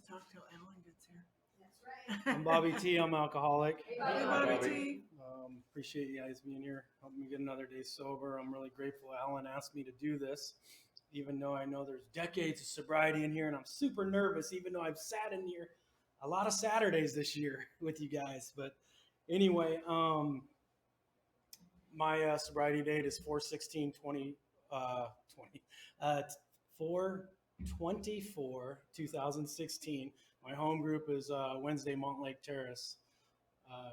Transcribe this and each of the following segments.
talk till Alan gets here. That's right. I'm Bobby T. I'm alcoholic. Hey, Hey, Bobby. Bobby T. Appreciate you guys being here, helping me get another day sober. I'm really grateful Alan asked me to do this, even though I know there's decades of sobriety in here, and I'm super nervous, even though I've sat in here a lot of Saturdays this year with you guys. But anyway, my sobriety date is 4/16/20, 4/24/2016. My home group is Wednesday Montlake Terrace.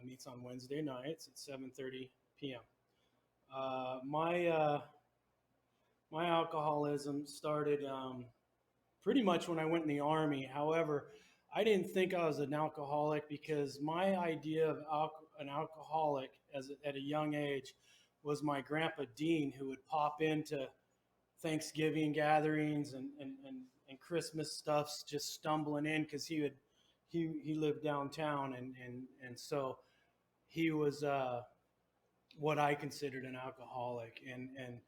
Meets on Wednesday nights at 7:30 p.m. My alcoholism started pretty much when I went in the Army. However, I didn't think I was an alcoholic because my idea of an alcoholic at a young age was my grandpa Dean, who would pop into Thanksgiving gatherings and Christmas stuffs, just stumbling in because he lived downtown, and so he was what I considered an alcoholic. And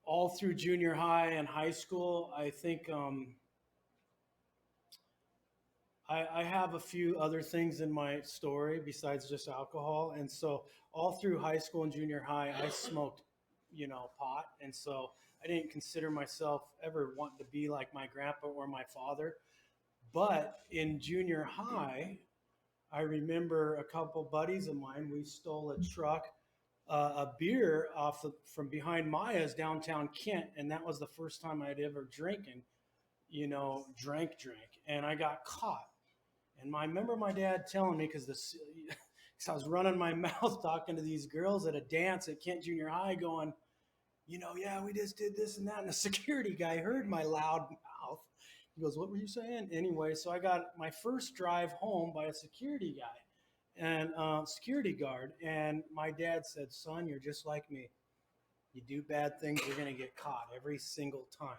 all through junior high and high school, I think I have a few other things in my story besides just alcohol. And so all through high school and junior high, I smoked, pot. And so I didn't consider myself ever wanting to be like my grandpa or my father. But in junior high, I remember a couple buddies of mine, we stole a truck, a beer from behind Maya's downtown Kent. And that was the first time I'd ever drank. And I got caught. And I remember my dad telling me, because I was running my mouth talking to these girls at a dance at Kent Junior High going, yeah, we just did this and that. And the security guy heard my loud mouth. He goes, what were you saying? Anyway, so I got my first drive home by a security guy and security guard. And my dad said, son, you're just like me. You do bad things, you're going to get caught every single time.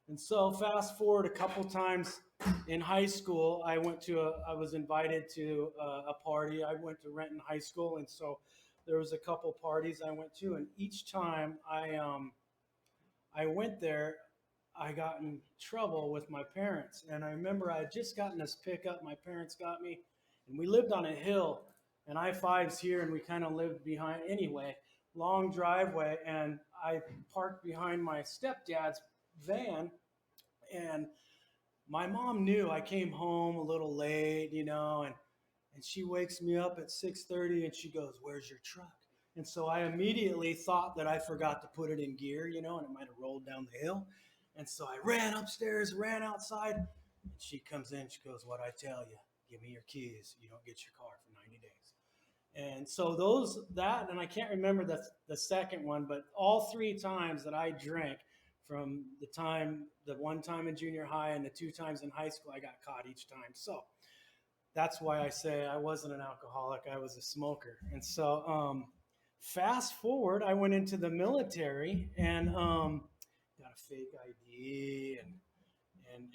And so fast forward a couple times in high school, I was invited to a party. I went to Renton High School, and so there was a couple parties I went to, and each time I went there, I got in trouble with my parents. And I remember I had just gotten this pickup my parents got me, and we lived on a hill, and I-5's here, and we kind of lived behind anyway, long driveway, and I parked behind my stepdad's van, and my mom knew I came home a little late, and she wakes me up at 6:30 and she goes, where's your truck? And so I immediately thought that I forgot to put it in gear, and it might have rolled down the hill. And so I ran upstairs, ran outside, and she comes in, she goes, what'd I tell you? Give me your keys. You don't get your car for 90 days. And so and I can't remember the second one, but all three times that I drank, from the one time in junior high and the two times in high school, I got caught each time. So that's why I say I wasn't an alcoholic, I was a smoker. And so fast forward, I went into the military and got a fake ID and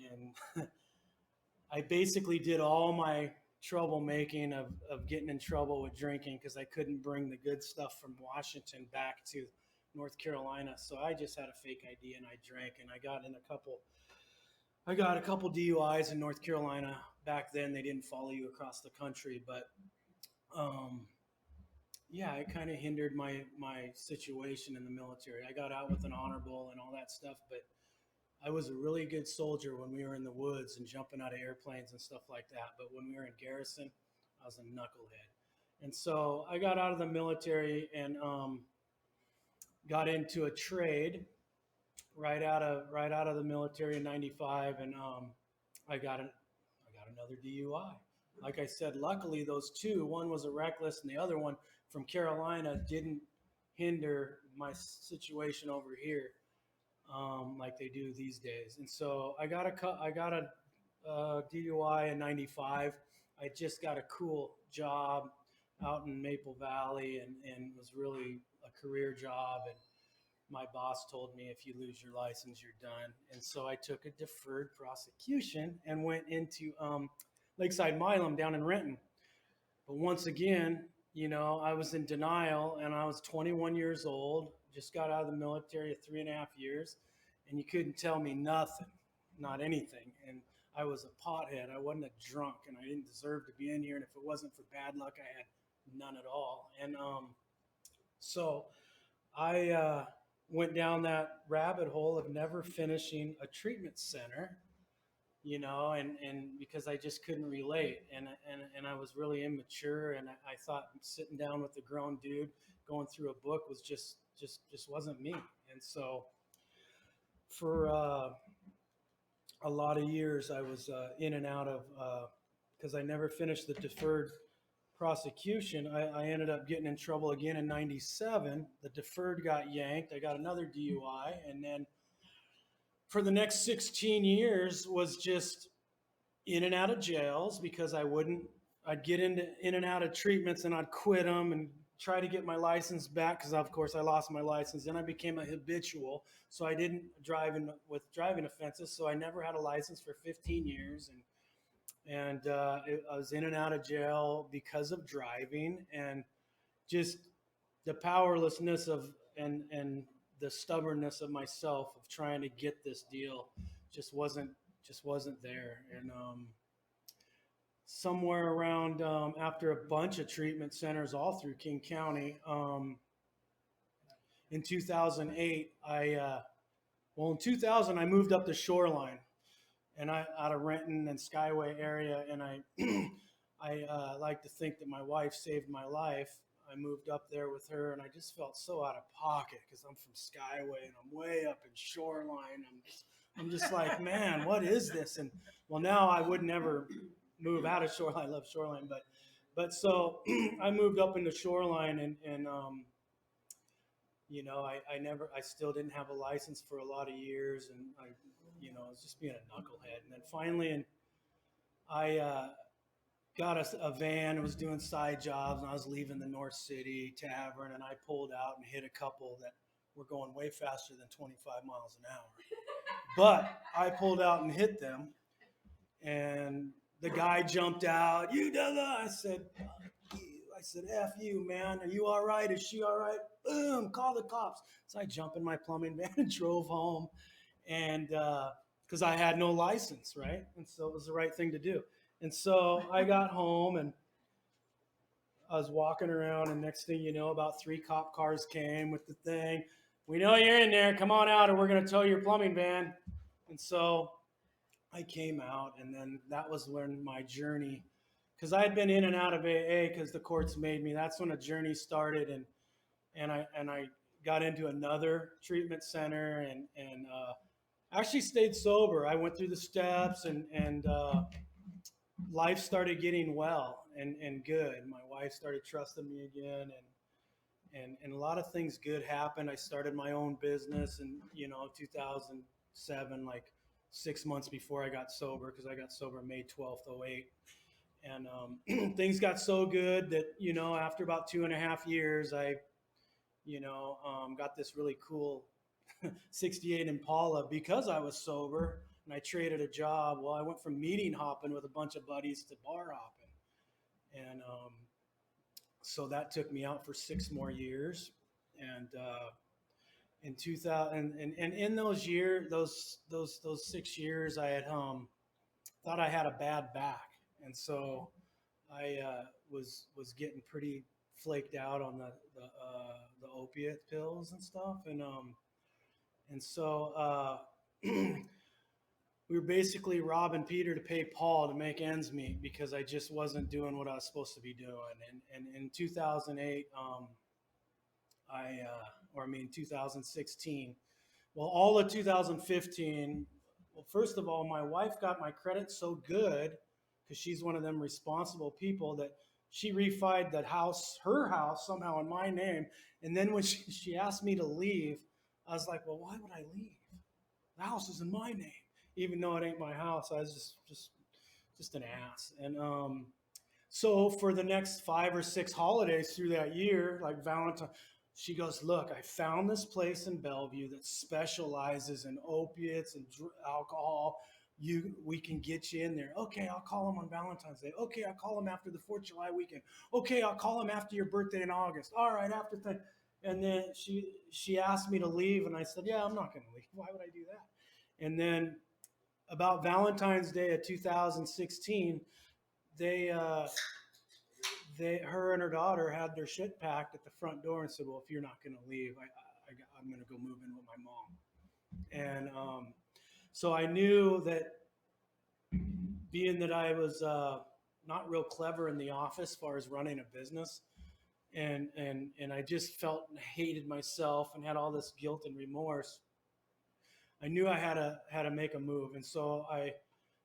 I basically did all my troublemaking of getting in trouble with drinking because I couldn't bring the good stuff from Washington back to North Carolina. So I just had a fake ID and I drank, and I got a couple DUIs in North Carolina. Back then they didn't follow you across the country, but it kind of hindered my situation in the military. I got out with an honorable and all that stuff, but I was a really good soldier when we were in the woods and jumping out of airplanes and stuff like that. But when we were in garrison, I was a knucklehead. And so I got out of the military and got into a trade right out of the military in '95, and I got another DUI. Like I said, luckily those two, one was a reckless and the other one from Carolina, didn't hinder my situation over here like they do these days. And so I got a DUI in '95. I just got a cool job out in Maple Valley, and was really a career job. And my boss told me, if you lose your license, you're done. And so I took a deferred prosecution and went into Lakeside Milam down in Renton. But once again, I was in denial, and I was 21 years old, just got out of the military at 3.5 years, and you couldn't tell me nothing, not anything. And I was a pothead. I wasn't a drunk, and I didn't deserve to be in here. And if it wasn't for bad luck, I had none at all. And so I went down that rabbit hole of never finishing a treatment center, and because I just couldn't relate, and I was really immature, and I thought sitting down with a grown dude going through a book was just wasn't me. And so for a lot of years, I was in and out of because I never finished the deferred prosecution. I ended up getting in trouble again in '97. The deferred got yanked. I got another DUI, and then for the next 16 years was just in and out of jails because I'd get in and out of treatments and I'd quit them and try to get my license back because of course I lost my license. Then I became a habitual, so I didn't drive with driving offenses, so I never had a license for 15 years. I was in and out of jail because of driving, and just the powerlessness of and the stubbornness of myself of trying to get this deal just wasn't there. And somewhere around after a bunch of treatment centers all through King County, in 2008, in 2000 I moved up to Shoreline, and I out of Renton and Skyway area, and I I like to think that my wife saved my life. I moved up there with her, and I just felt so out of pocket because I'm from Skyway and I'm way up in Shoreline. I'm just like, man, what is this? And well, now I would never move out of Shoreline. I love Shoreline, but so I moved up into Shoreline, and I still didn't have a license for a lot of years, and I was just being a knucklehead. And then finally, I got a van and was doing side jobs, and I was leaving the North City Tavern, and I pulled out and hit a couple that were going way faster than 25 miles an hour. But I pulled out and hit them, and the guy jumped out. You done that? I said, F you, man. Are you all right? Is she all right? Boom, call the cops. So I jumped in my plumbing van and drove home, and because I had no license, right? And so it was the right thing to do. And so I got home, and I was walking around, and next thing you know, about 3 cop cars came with the thing. We know you're in there. Come on out, or we're going to tow your plumbing van. And so I came out, and then that was when my journey, because I had been in and out of AA because the courts made me. That's when a journey started, and I got into another treatment center, and actually stayed sober. I went through the steps, and life started getting well and good. My wife started trusting me again, and a lot of things good happened. I started my own business in 2007, like 6 months before I got sober, because I got sober May 12th, '08. And things got so good that after about 2.5 years, I got this really cool '68 Impala because I was sober, and I traded a job. Well, I went from meeting hopping with a bunch of buddies to bar hopping, and so that took me out for 6 more years. And in 2000, and in those years, those 6 years, I had thought I had a bad back, and so I was getting pretty flaked out on the opiate pills and stuff, and so we were basically robbing Peter to pay Paul to make ends meet because I just wasn't doing what I was supposed to be doing. And in 2008, 2016, well, all of 2015. Well, first of all, my wife got my credit so good because she's one of them responsible people that she refied her house somehow in my name. And then when she asked me to leave, I was like, well, why would I leave? The house is in my name, even though it ain't my house. I was just an ass. And so for the next 5 or 6 holidays through that year, like Valentine, she goes, look, I found this place in Bellevue that specializes in opiates and alcohol. We can get you in there. Okay, I'll call them on Valentine's Day. Okay, I'll call them after the 4th of July weekend. Okay, I'll call them after your birthday in August. All right, after thing. And then she asked me to leave, and I said, yeah, I'm not going to leave. Why would I do that? And then about Valentine's Day of 2016, they her and her daughter had their shit packed at the front door and said, "Well, if you're not going to leave, I'm going to go move in with my mom." And so I knew that, being that I was not real clever in the office as far as running a business, and I just felt and hated myself and had all this guilt and remorse. I knew I had to make a move, and so I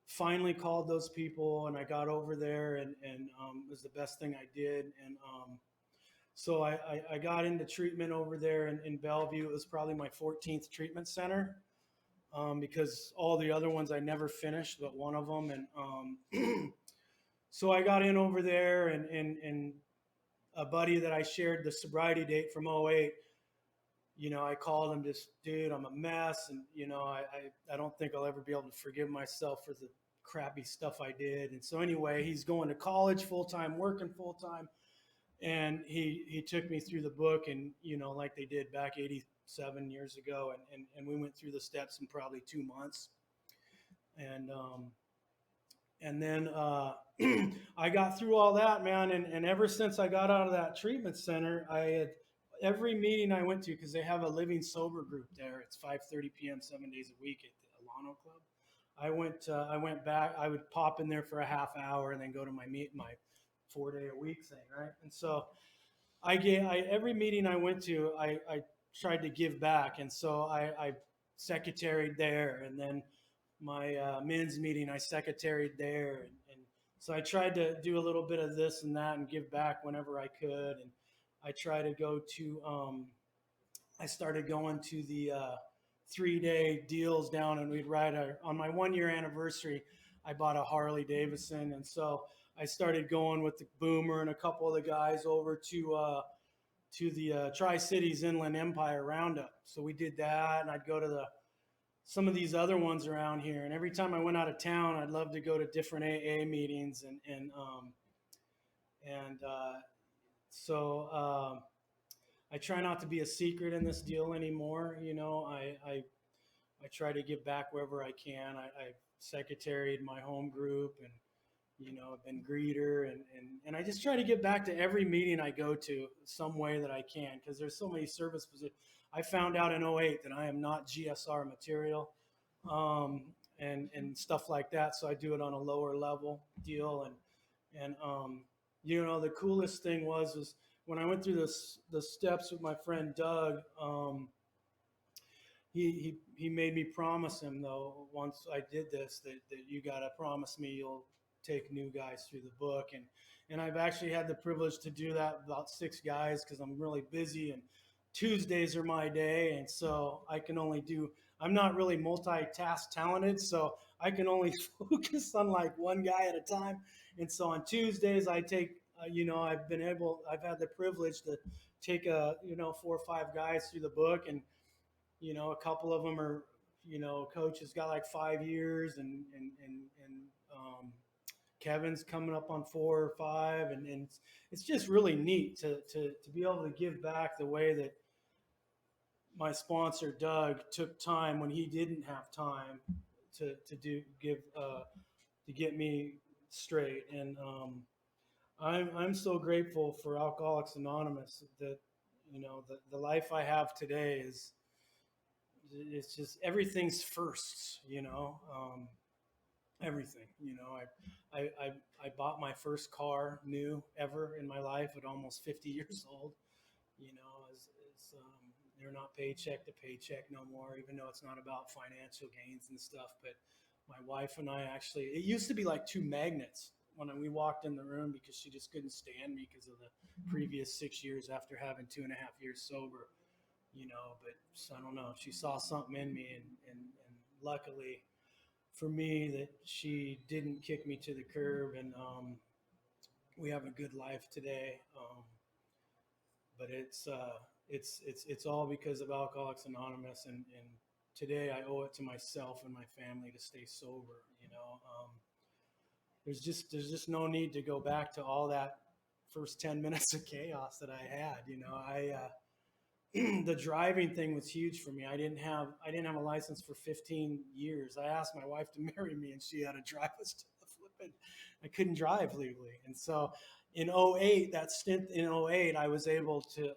finally called those people, and I got over there, and it was the best thing I did. And so I got into treatment over there in Bellevue. It was probably my 14th treatment center, because all the other ones I never finished, but one of them. And so I got in over there, and a buddy that I shared the sobriety date from '08, I called him, just, dude, I'm a mess. And, I don't think I'll ever be able to forgive myself for the crappy stuff I did. And so anyway, he's going to college full time, working full time. And he took me through the book, and, like they did back 87 years ago. And we went through the steps in probably 2 months. And then I got through all that, man. And ever since I got out of that treatment center, I had every meeting I went to, because they have a living sober group there. It's 5:30 p.m. 7 days a week at the Alano Club. I went back. I would pop in there for a half hour and then go to my 4-day-a-week thing, right? And so every meeting I went to, I tried to give back. And so I secretaried there, and then my men's meeting, I secretaried there, and so I tried to do a little bit of this and that and give back whenever I could. And I try to go to I started going to the 3-day deals down, and we'd ride on my 1-year anniversary. I bought a Harley Davidson, and so I started going with the Boomer and a couple of the guys over to the Tri-Cities Inland Empire Roundup. So we did that, and I'd go to some of these other ones around here. And every time I went out of town, I'd love to go to different AA meetings, so I try not to be a secret in this deal anymore. I try to give back wherever I can. I secretaried my home group, and I've been greeter, and I just try to get back to every meeting I go to some way that I can, because there's so many service positions. I found out in '08 that I am not GSR material, and stuff like that. So I do it on a lower level deal. And the coolest thing was when I went through the steps with my friend Doug. He made me promise him, though, once I did this, that you got to promise me you'll take new guys through the book. And I've actually had the privilege to do that, about 6 guys, because I'm really busy, and Tuesdays are my day. And so I'm not really multitask talented, so I can only focus on like one guy at a time. And so on Tuesdays, I take, I've had the privilege to take 4 or 5 guys through the book. And a couple of them are, coach has got like 5 years, and Kevin's coming up on 4 or 5, and it's just really neat to be able to give back the way that my sponsor Doug took time when he didn't have time to get me straight. And I'm so grateful for Alcoholics Anonymous, that the life I have today it's just everything's firsts. Everything. I bought my first car new ever in my life at almost 50 years old. They're not paycheck to paycheck no more, even though it's not about financial gains and stuff. But my wife and I it used to be like 2 magnets when we walked in the room, because she just couldn't stand me because of the previous 6 years after having 2.5 years sober. But I don't know. She saw something in me, and luckily for me, that she didn't kick me to the curb, and we have a good life today. But it's all because of Alcoholics Anonymous, and today I owe it to myself and my family to stay sober. There's just no need to go back to all that first 10 minutes of chaos that I had. the driving thing was huge for me. I didn't have a license for 15 years. I asked my wife to marry me, and she had to drive us to the flipping. I couldn't drive legally, and so in '08, that stint in '08, I was able to.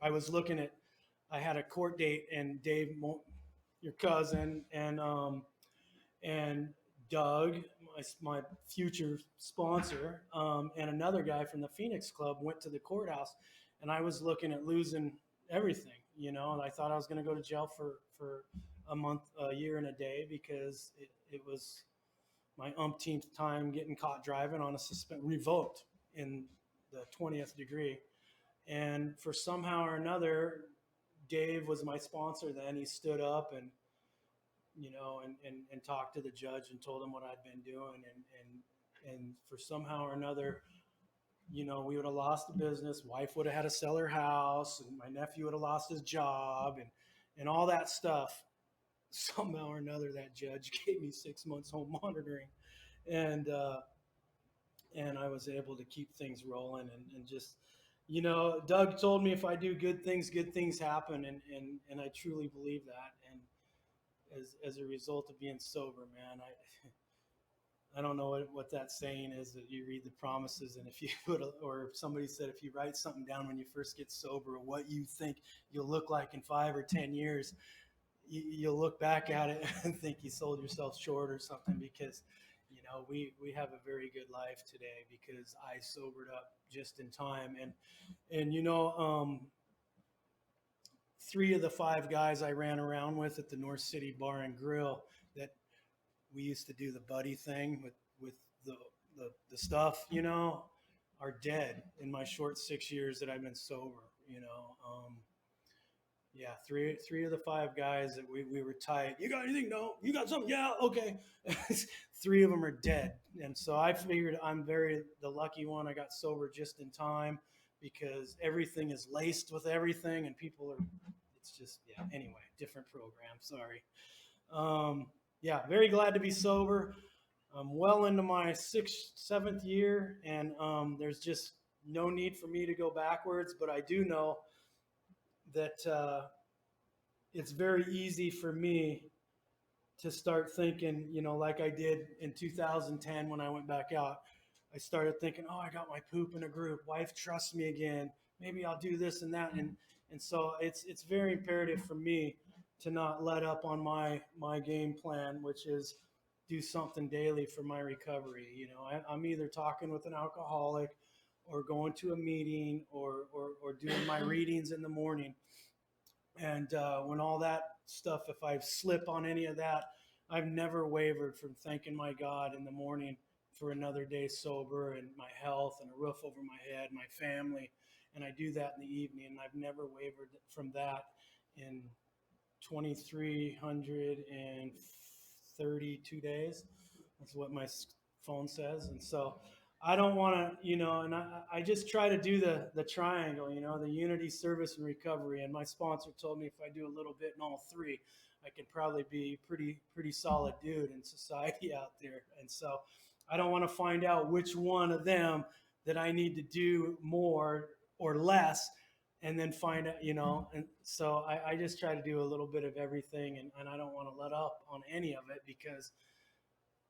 I was looking at. I had a court date, and Dave, your cousin, and Doug, my future sponsor, and another guy from the Phoenix Club went to the courthouse, and I was looking at losing everything, and I thought I was going to go to jail for a month, a year, and a day because it was my umpteenth time getting caught driving on a revoked in the 20th degree, and for somehow or another, Dave was my sponsor. Then he stood up and talked to the judge and told him what I'd been doing, and for somehow or another, we would have lost the business. Wife would have had to sell her house, and my nephew would have lost his job, and all that stuff. Somehow or another, that judge gave me 6 months home monitoring, and and I was able to keep things rolling, and just. Doug told me if I do good things happen, and I truly believe that. And as a result of being sober, man, I don't know what that saying is that you read the promises, and if you or somebody said if you write something down when you first get sober, what you think you'll look like in 5 or 10 years, you'll look back at it and think you sold yourself short or something, because we have a very good life today because I sobered up just in time, and 3 of the 5 guys I ran around with at the North City Bar and Grill, that we used to do the buddy thing with the stuff, are dead in my short 6 years that I've been sober. Yeah, three of the 5 guys that we were tight. You got anything? No. You got something? Yeah. Okay. 3 of them are dead, and so I figured I'm the lucky one. I got sober just in time because everything is laced with everything, and people are. It's just Anyway, different program. Sorry. Yeah, very glad to be sober. I'm well into my 7th year, and there's just no need for me to go backwards. But I do know that it's very easy for me to start thinking, like I did in 2010 when I went back out. I started thinking, oh, I got my poop in a group. Wife trusts me again. Maybe I'll do this and that. And so it's very imperative for me to not let up on my game plan, which is do something daily for my recovery. I'm either talking with an alcoholic or going to a meeting or doing my readings in the morning. And when all that stuff, if I slip on any of that, I've never wavered from thanking my God in the morning for another day sober and my health and a roof over my head, my family. And I do that in the evening. And I've never wavered from that in 2,332 days. That's what my phone says. And so I don't want to, and I just try to do the triangle, the unity, service, and recovery. And my sponsor told me if I do a little bit in all 3, I could probably be pretty solid dude in society out there. And so I don't want to find out which one of them that I need to do more or less, and then find out, and so I just try to do a little bit of everything, and I don't want to let up on any of it because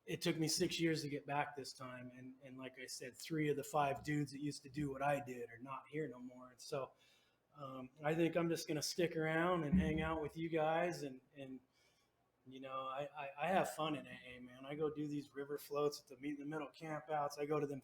it took me 6 years to get back this time. And like I said, 3 of the 5 dudes that used to do what I did are not here no more. And so I think I'm just going to stick around and hang out with you guys. And I have fun in AA, man. I go do these river floats at the Meet in the Middle campouts. I go to them